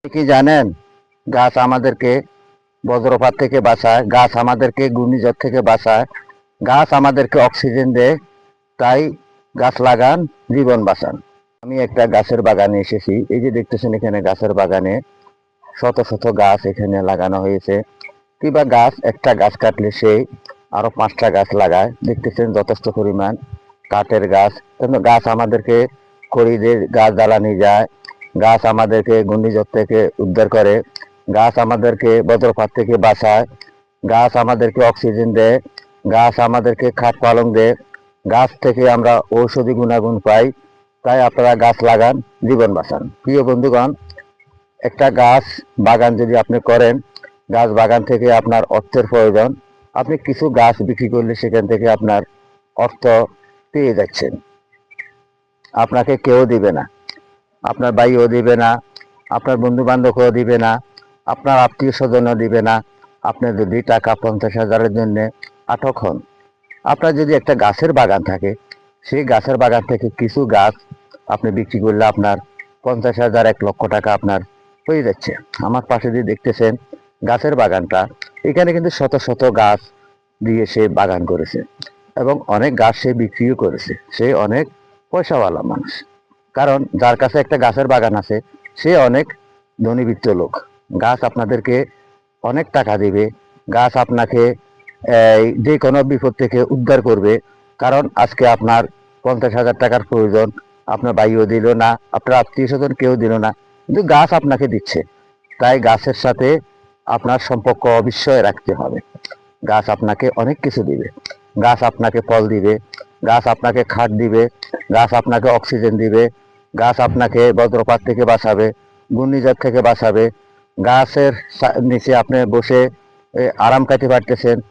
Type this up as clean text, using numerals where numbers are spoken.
কি জানেন, গাছ আমাদেরকে বজ্রপাত থেকে বাঁচায়, গাছ আমাদেরকে ঘূর্ণিঝড় থেকে বাঁচায়, গাছ আমাদেরকে অক্সিজেন দেয়। তাই গাছ লাগান, জীবন বাঁচান। আমি একটা গাছের বাগানে এসেছি। এই যে দেখতেছেন, এখানে গাছের বাগানে শত শত গাছ এখানে লাগানো হয়েছে। কিবা গাছ, একটা গাছ কাটলে সে আরো 5টা গাছ লাগায়। দেখতেছেন যথেষ্ট পরিমাণ কাঠের গাছ। কিন্তু গাছ আমাদেরকে খড়িদের গাছ জ্বালানি যায়, গাছ আমাদেরকে ঘূর্ণিঝড় থেকে উদ্ধার করে, গাছ আমাদেরকে বজ্রপাত থেকে বাঁচায়, গাছ আমাদেরকে অক্সিজেন দেয়, গাছ আমাদেরকে খাট পালং দেয়, গাছ থেকে আমরা ঔষধি গুণাগুণ পাই। তাই আপনারা গাছ লাগান, জীবন বাঁচান। প্রিয় বন্ধুগণ, একটা গাছ বাগান যদি আপনি করেন, গাছ বাগান থেকে আপনার অর্থের প্রয়োজন। আপনি কিছু গাছ বিক্রি করলে সেখান থেকে আপনার অর্থ পেয়ে যাচ্ছেন। আপনাকে কেউ দিবে না, আপনার ভাইও দিবে না, আপনার বন্ধু বান্ধবও দিবে না, আপনার আত্মীয় স্বজনও দিবে না। আপনি যদি টাকা 50,000-এর জন্য আটক হন, আপনার যদি একটা গাছের বাগান থাকে, সেই গাছের বাগান থেকে কিছু গাছ আপনি বিক্রি করলে আপনার 50,000, 1,00,000 টাকা আপনার হয়ে যাচ্ছে। আমার পাশে যে দেখতেছেন গাছের বাগানটা, এখানে কিন্তু শত শত গাছ দিয়ে সে বাগান করেছে এবং অনেক গাছ সে বিক্রিও করেছে। সে অনেক পয়সাওয়ালা মানুষ, কারণ যার কাছে একটা গাছের বাগান আছে সে অনেক ধনীবৃত্ত লোক। গাছ আপনাদেরকে অনেক টাকা দিবে, গাছ আপনাকে যে কোনো বিপদ থেকে উদ্ধার করবে। কারণ আজকে আপনার 50,000 টাকার প্রয়োজন, আপনার ভাইও দিল না, আপনার আত্মীয় স্বজন কেউ দিল না, কিন্তু গাছ আপনাকে দিচ্ছে। তাই গাছের সাথে আপনার সম্পর্ক অবিশ্বাস্য রাখতে হবে। গাছ আপনাকে অনেক কিছু দিবে, গাছ আপনাকে ফল দিবে, গাছ আপনাকে খাট দিবে, গাছ আপনাকে অক্সিজেন দিবে, গাছ আপনাকে বজ্রপাত থেকে বাঁচাবে, ঘূর্ণিঝড় থেকে বাঁচাবে। গাছের নিচে আপনি বসে আরাম কাটতে পারতেছেন।